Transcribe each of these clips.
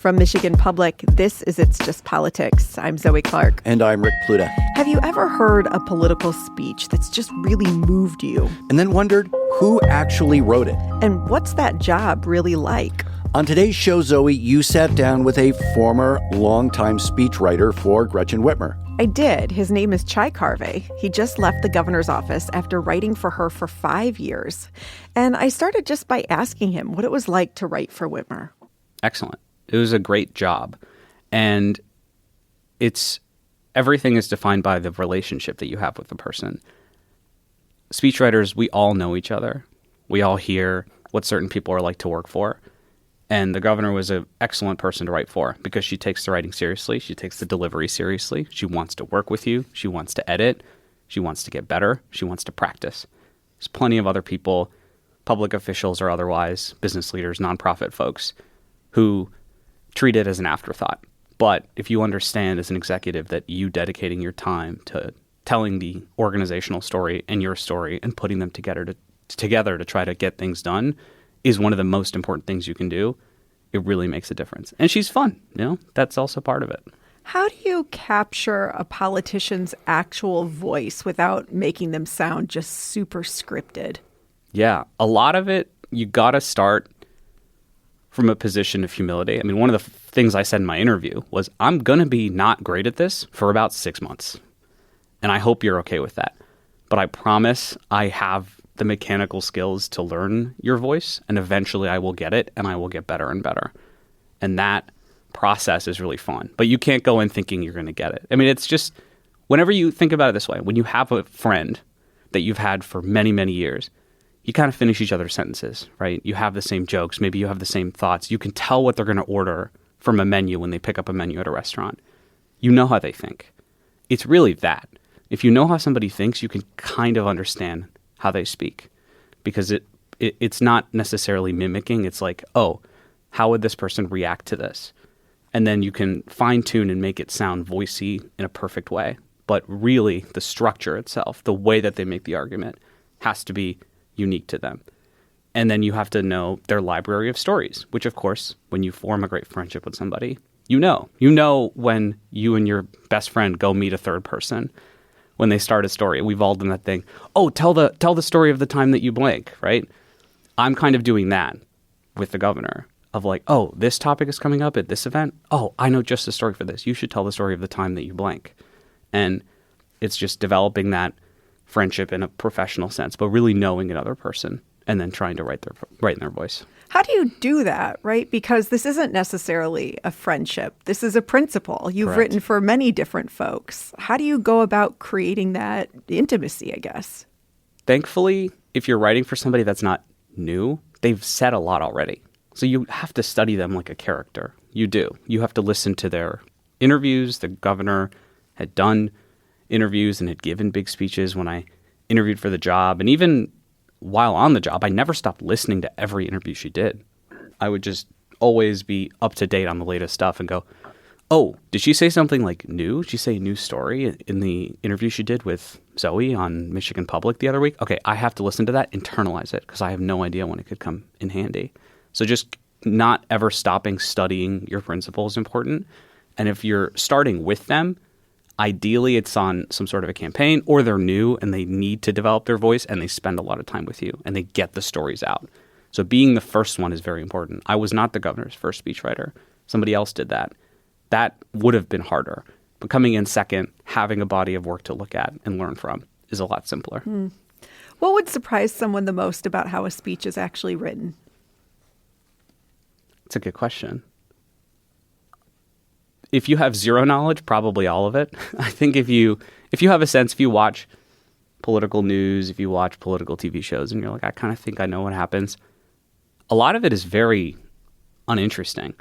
From Michigan Public, this is It's Just Politics. I'm Zoe Clark. And I'm Rick Pluta. Have you ever heard a political speech that's just really moved you? And then wondered who actually wrote it? And what's that job really like? On today's show, Zoe, you sat down with a former longtime speechwriter for Gretchen Whitmer. I did. His name is Chai Karve. He just left the governor's office after writing for her for 5 years. And I started just by asking him what it was like to write for Whitmer. Excellent. It was a great job. And everything is defined by the relationship that you have with the person. Speechwriters, we all know each other. We all hear what certain people are like to work for. And the governor was an excellent person to write for because she takes the writing seriously. She takes the delivery seriously. She wants to work with you. She wants to edit. She wants to get better. She wants to practice. There's plenty of other people, public officials or otherwise, business leaders, nonprofit folks, who treat it as an afterthought. But if you understand as an executive that you dedicating your time to telling the organizational story and your story and putting them together to try to get things done is one of the most important things you can do, it really makes a difference. And she's fun, that's also part of it. How do you capture a politician's actual voice without making them sound just super scripted? Yeah, a lot of it, you got to start from a position of humility. I mean, one of the things I said in my interview was, I'm going to be not great at this for about 6 months. And I hope you're okay with that. But I promise I have the mechanical skills to learn your voice, and eventually I will get it, and I will get better and better. And that process is really fun. But you can't go in thinking you're going to get it. I mean, it's just, whenever you think about it this way, when you have a friend that you've had for many, many years, you kind of finish each other's sentences, right? You have the same jokes. Maybe you have the same thoughts. You can tell what they're going to order from a menu when they pick up a menu at a restaurant. You know how they think. It's really that. If you know how somebody thinks, you can kind of understand how they speak, because it's not necessarily mimicking. It's like, oh, how would this person react to this? And then you can fine tune and make it sound voicey in a perfect way. But really, the structure itself, the way that they make the argument, has to be unique to them. And then you have to know their library of stories, which, of course, when you form a great friendship with somebody, you know when you and your best friend go meet a third person. When they start a story, we've all done that thing. Oh, tell the story of the time that you blank, right? I'm kind of doing that with the governor of like, oh, this topic is coming up at this event. Oh, I know just the story for this. You should tell the story of the time that you blank. And it's just developing that friendship in a professional sense, but really knowing another person and then trying to write in their voice. How do you do that, right? Because this isn't necessarily a friendship. This is a principle. You've Correct. written for many different folks. How do you go about creating that intimacy, I guess? Thankfully, if you're writing for somebody that's not new, they've said a lot already. So you have to study them like a character. You do. You have to listen to their interviews. The governor had done interviews and had given big speeches when I interviewed for the job. And even while on the job, I never stopped listening to every interview she did. I would just always be up to date on the latest stuff and go, oh, did she say something like new? Did she say a new story in the interview she did with Zoe on Michigan Public the other week? Okay, I have to listen to that, internalize it, because I have no idea when it could come in handy. So just not ever stopping studying your principles is important. And if you're starting with them, ideally, it's on some sort of a campaign, or they're new and they need to develop their voice and they spend a lot of time with you and they get the stories out. So being the first one is very important. I was not the governor's first speechwriter. Somebody else did that. That would have been harder. But coming in second, having a body of work to look at and learn from is a lot simpler. What would surprise someone the most about how a speech is actually written? It's a good question. If you have zero knowledge, probably all of it. I think if you have a sense, if you watch political news, if you watch political TV shows and you're like, I kind of think I know what happens, a lot of it is very uninteresting.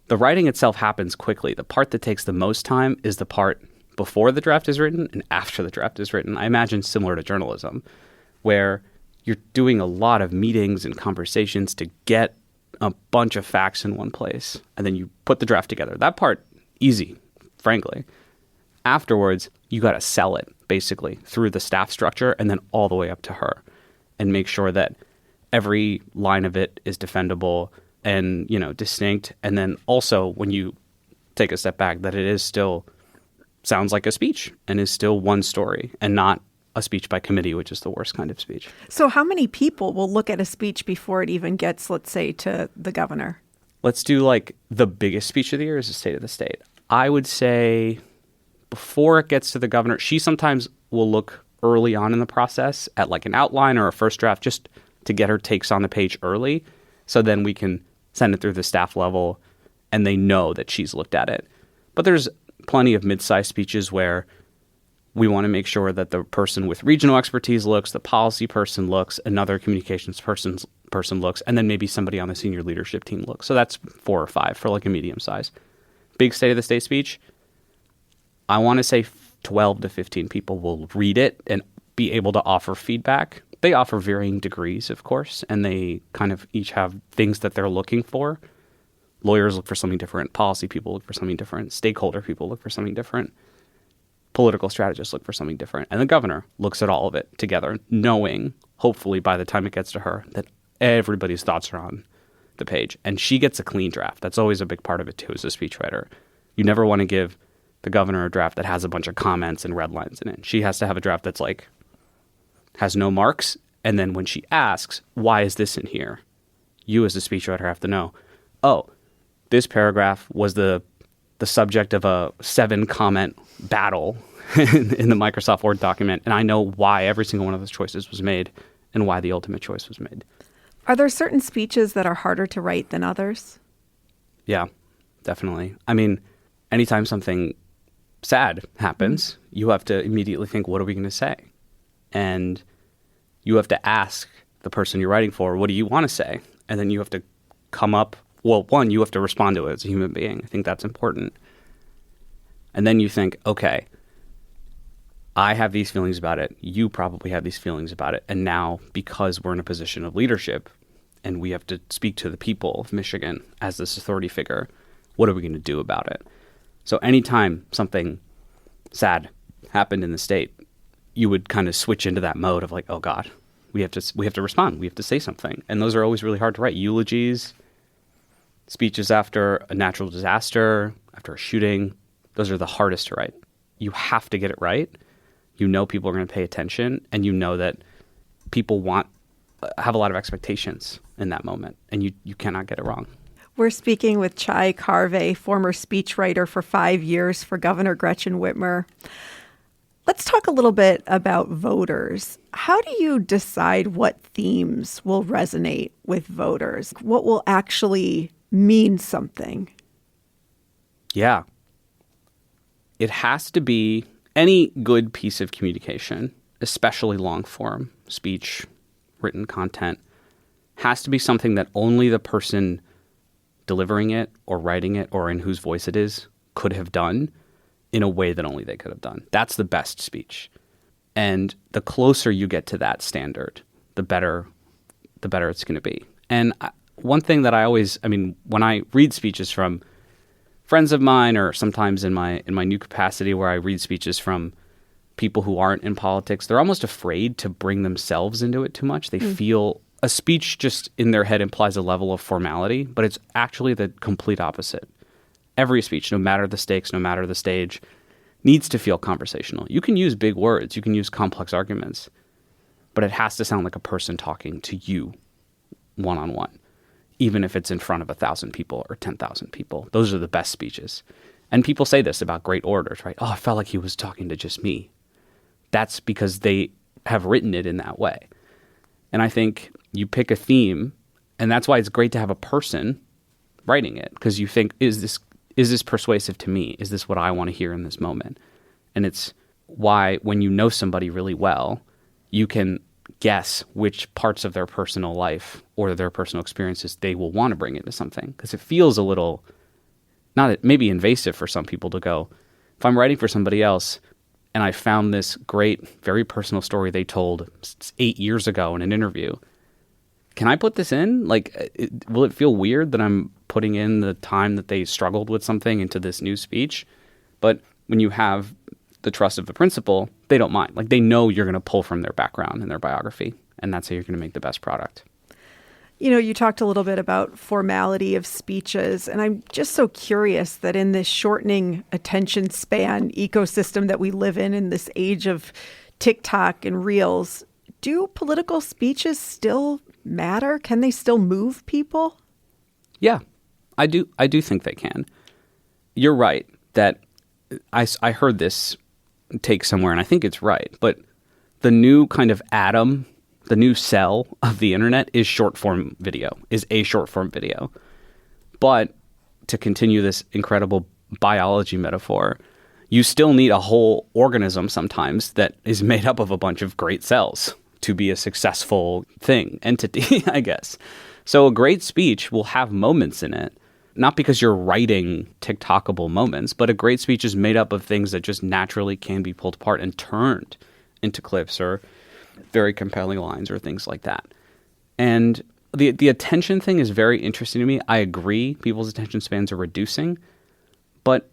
The writing itself happens quickly. The part that takes the most time is the part before the draft is written and after the draft is written. I imagine similar to journalism, where you're doing a lot of meetings and conversations to get a bunch of facts in one place, and then you put the draft together. That part, easy, frankly. Afterwards, you got to sell it, basically, through the staff structure and then all the way up to her, and make sure that every line of it is defendable, and, distinct. And then also when you take a step back, that it is still sounds like a speech and is still one story and not a speech by committee, which is the worst kind of speech. So how many people will look at a speech before it even gets, let's say, to the governor? Let's do like the biggest speech of the year is the State of the State. I would say before it gets to the governor, she sometimes will look early on in the process at like an outline or a first draft just to get her takes on the page early. So then we can send it through the staff level and they know that she's looked at it. But there's plenty of mid-sized speeches where we want to make sure that the person with regional expertise looks, the policy person looks, another communications person looks, and then maybe somebody on the senior leadership team looks. So that's 4 or 5 for like a medium size. Big State of the State speech, I want to say 12 to 15 people will read it and be able to offer feedback. They offer varying degrees, of course, and they kind of each have things that they're looking for. Lawyers look for something different. Policy people look for something different. Stakeholder people look for something different. Political strategists look for something different. And the governor looks at all of it together, knowing, hopefully by the time it gets to her, that everybody's thoughts are on the page. And she gets a clean draft. That's always a big part of it, too, as a speechwriter. You never want to give the governor a draft that has a bunch of comments and red lines in it. She has to have a draft that's like, has no marks. And then when she asks, why is this in here? You as a speechwriter have to know, oh, this paragraph was the subject of a 7-comment battle in the Microsoft Word document. And I know why every single one of those choices was made and why the ultimate choice was made. Are there certain speeches that are harder to write than others? Yeah, definitely. I mean, anytime something sad happens, you have to immediately think, what are we going to say? And you have to ask the person you're writing for, what do you want to say? And then you have to come up, well, one, you have to respond to it as a human being. I think that's important. And then you think, okay, I have these feelings about it. You probably have these feelings about it. And now, because we're in a position of leadership and we have to speak to the people of Michigan as this authority figure, what are we going to do about it? So anytime something sad happened in the state, you would kind of switch into that mode of like, oh God, we have to respond. We have to say something. And those are always really hard to write. Eulogies, speeches after a natural disaster, after a shooting, those are the hardest to write. You have to get it right. You know people are going to pay attention, and you know that people have a lot of expectations in that moment, and you cannot get it wrong. We're speaking with Chai Karve, former speechwriter for 5 years for Governor Gretchen Whitmer. Let's talk a little bit about voters. How do you decide what themes will resonate with voters? What will actually mean something? Yeah. It has to be any good piece of communication, especially long form speech, written content, has to be something that only the person delivering it or writing it or in whose voice it is could have done in a way that only they could have done. That's the best speech. And the closer you get to that standard, the better it's going to be. And one thing that when I read speeches from friends of mine, or sometimes in my new capacity where I read speeches from people who aren't in politics, they're almost afraid to bring themselves into it too much. They feel a speech just in their head implies a level of formality, but it's actually the complete opposite. Every speech, no matter the stakes, no matter the stage, needs to feel conversational. You can use big words, you can use complex arguments, but it has to sound like a person talking to you one-on-one, even if it's in front of 1,000 people or 10,000 people. Those are the best speeches. And people say this about great orators, right? Oh, I felt like he was talking to just me. That's because they have written it in that way. And I think you pick a theme, and that's why it's great to have a person writing it, because you think, is this persuasive to me? Is this what I want to hear in this moment? And it's why when you know somebody really well, you can guess which parts of their personal life or their personal experiences they will want to bring into something. Because it feels a little, maybe invasive for some people to go, if I'm writing for somebody else and I found this great, very personal story they told 8 years ago in an interview, can I put this in? Will it feel weird that I'm putting in the time that they struggled with something into this new speech? But when you have the trust of the principal, they don't mind. They know you're going to pull from their background and their biography, and that's how you're going to make the best product. You talked a little bit about formality of speeches, and I'm just so curious that in this shortening attention span ecosystem that we live in this age of TikTok and Reels, do political speeches still matter? Can they still move people? Yeah, I do think they can. You're right that I heard this take somewhere, and I think it's right, but the new kind of atom, the new cell of the internet is short-form video, is a short-form video. But to continue this incredible biology metaphor, you still need a whole organism sometimes that is made up of a bunch of great cells to be a successful entity, I guess. So a great speech will have moments in it, not because you're writing TikTokable moments, but a great speech is made up of things that just naturally can be pulled apart and turned into clips or very compelling lines or things like that. And the attention thing is very interesting to me. I agree people's attention spans are reducing, but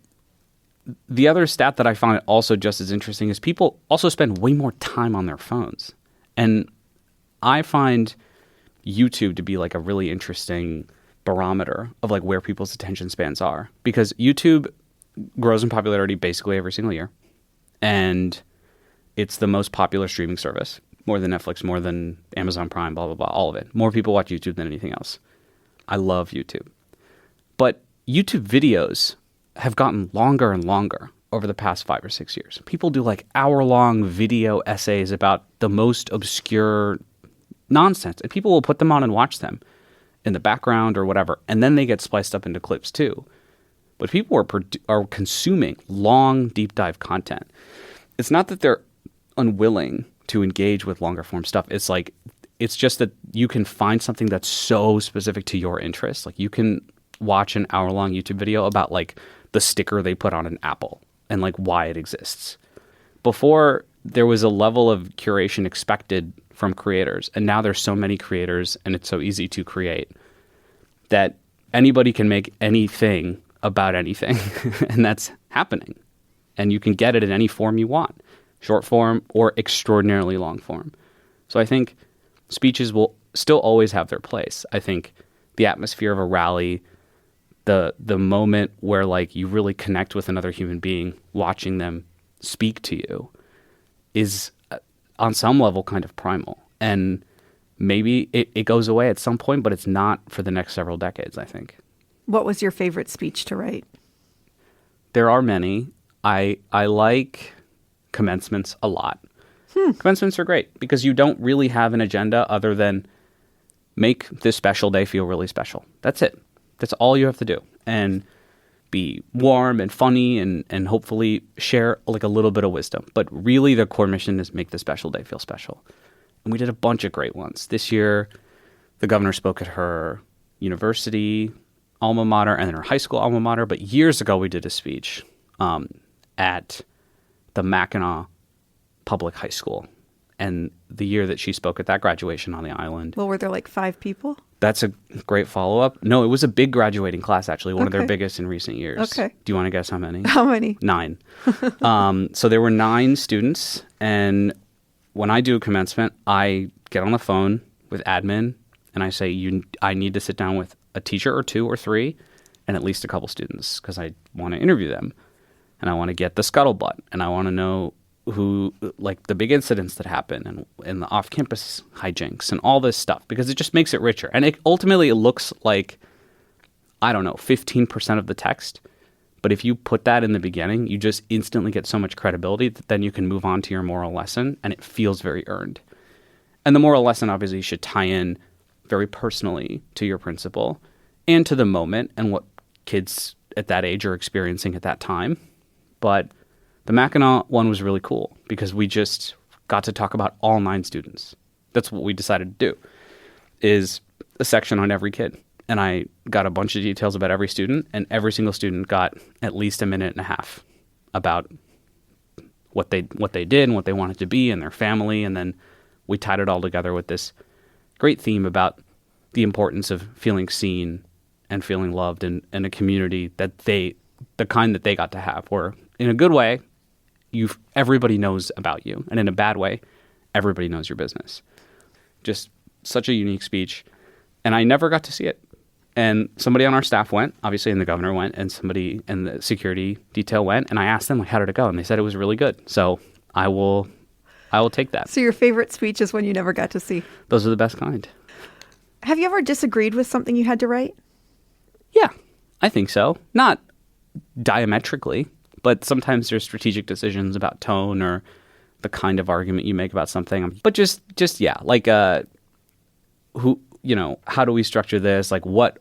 the other stat that I find also just as interesting is people also spend way more time on their phones. And I find YouTube to be like a really interesting barometer of like where people's attention spans are, because YouTube grows in popularity basically every single year, and it's the most popular streaming service, more than Netflix, more than Amazon Prime, blah blah blah, all of it. More people watch YouTube than anything else. I love YouTube, but YouTube videos have gotten longer and longer over the past 5 or 6 years. People do like hour-long video essays about the most obscure nonsense, and people will put them on and watch them in the background or whatever, and then they get spliced up into clips too. But people are consuming long, deep dive content. It's not that they're unwilling to engage with longer form stuff. It's just that you can find something that's so specific to your interests. Like you can watch an hour-long YouTube video about like the sticker they put on an apple and like why it exists. Before, there was a level of curation expected from creators, and now there's so many creators and it's so easy to create that anybody can make anything about anything and that's happening, and you can get it in any form you want, short form or extraordinarily long form. So I think speeches will still always have their place. I think the atmosphere of a rally, the moment where like you really connect with another human being watching them speak to you is on some level kind of primal, and maybe it goes away at some point, but it's not for the next several decades, I think. What was your favorite speech to write? There are many. I like commencements a lot. Commencements are great because you don't really have an agenda other than make this special day feel really special. That's it. That's all you have to do. And be warm and funny and hopefully share like a little bit of wisdom. But really the core mission is make the special day feel special. And we did a bunch of great ones. This year, the governor spoke at her university alma mater and then her high school alma mater. But years ago, we did a speech at the Mackinac Public High School. And the year that she spoke at that graduation on the island. Well, were there like 5 people? That's a great follow-up. No, it was a big graduating class, actually, one of their Okay. biggest in recent years. Okay. Do you want to guess how many? How many? 9. So there were 9 students, and when I do a commencement, I get on the phone with admin, and I say, I need to sit down with a teacher or 2 or 3, and at least a couple students, because I want to interview them, and I want to get the scuttlebutt, and I want to know who, like the big incidents that happen and the off-campus hijinks and all this stuff, because it just makes it richer. And it ultimately looks like, I don't know, 15% of the text. But if you put that in the beginning, you just instantly get so much credibility that then you can move on to your moral lesson and it feels very earned. And the moral lesson obviously should tie in very personally to your principal and to the moment and what kids at that age are experiencing at that time. But the Mackinac one was really cool because we just got to talk about all 9 students. That's what we decided to do, is a section on every kid. And I got a bunch of details about every student, and every single student got at least a minute and a half about what they did and what they wanted to be and their family. And then we tied it all together with this great theme about the importance of feeling seen and feeling loved in a community that the kind that they got to have, where in a good way, everybody knows about you, and in a bad way, everybody knows your business. Just such a unique speech. And I never got to see it. And somebody on our staff went, obviously, and the governor went, and somebody in the security detail went. And I asked them, like, how did it go? And they said it was really good. So I will take that. So your favorite speech is one you never got to see. Those are the best kind. Have you ever disagreed with something you had to write? Yeah, I think so. Not diametrically, but sometimes there's strategic decisions about tone or the kind of argument you make about something. But just yeah, like how do we structure this? Like what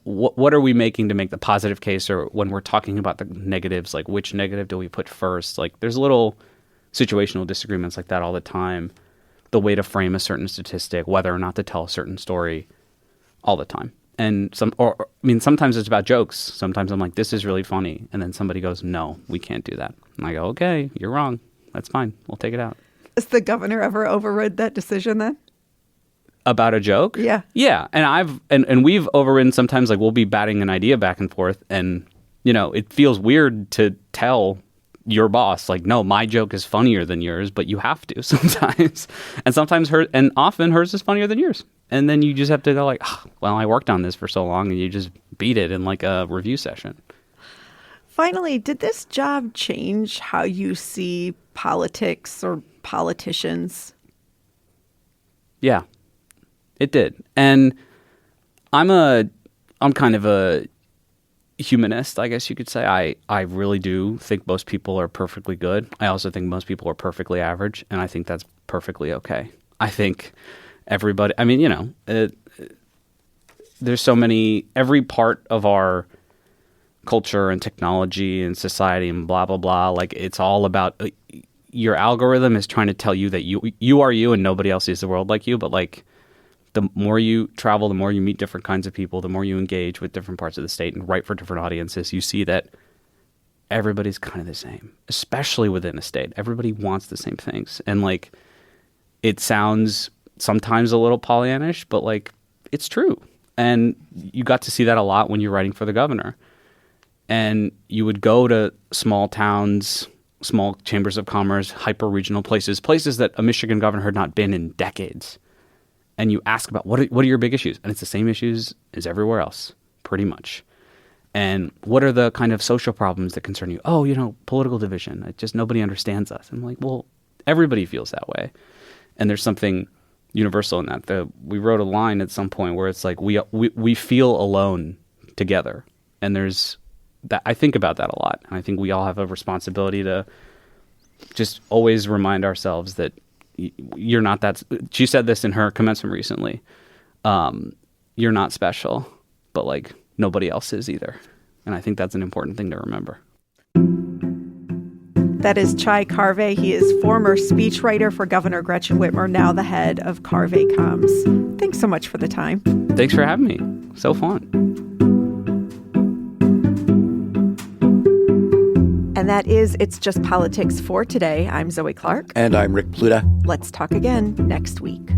are we making to make the positive case, or when we're talking about the negatives, like which negative do we put first? Like there's little situational disagreements like that all the time. The way to frame a certain statistic, whether or not to tell a certain story, all the time. And sometimes it's about jokes. Sometimes I'm like, this is really funny. And then somebody goes, no, we can't do that. And I go, okay, you're wrong. That's fine. We'll take it out. Has the governor ever overrid that decision then? About a joke? Yeah. Yeah. And we've overridden sometimes, like we'll be batting an idea back and forth. And, it feels weird to tell your boss, like, no, my joke is funnier than yours, but you have to sometimes. And sometimes often hers is funnier than yours. And then you just have to go like, well, I worked on this for so long, and you just beat it in like a review session. Finally, did this job change how you see politics or politicians? Yeah, it did. And I'm kind of a humanist, I guess you could say. I really do think most people are perfectly good. I also think most people are perfectly average, and I think that's perfectly okay. I think everybody, there's so many, every part of our culture and technology and society and blah, blah, blah, like it's all about, your algorithm is trying to tell you that you are you and nobody else sees the world like you. But like the more you travel, the more you meet different kinds of people, the more you engage with different parts of the state and write for different audiences, you see that everybody's kind of the same, especially within a state. Everybody wants the same things. And like, it sounds sometimes a little Pollyannish, but like it's true. And you got to see that a lot when you're writing for the governor. And you would go to small towns, small chambers of commerce, hyper-regional places that a Michigan governor had not been in decades. And you ask about what are your big issues? And it's the same issues as everywhere else, pretty much. And what are the kind of social problems that concern you? Oh, political division. It just nobody understands us. I'm like, well, everybody feels that way. And there's something universal in that. We wrote a line at some point where it's like we feel alone together. And there's that. I think about that a lot. And I think we all have a responsibility to just always remind ourselves that you're not that. She said this in her commencement recently. You're not special, but like nobody else is either. And I think that's an important thing to remember. That is Chai Karve. He is former speechwriter for Governor Gretchen Whitmer, now the head of Karve Comms. Thanks so much for the time. Thanks for having me. So fun. And that is It's Just Politics for today. I'm Zoe Clark. And I'm Rick Pluta. Let's talk again next week.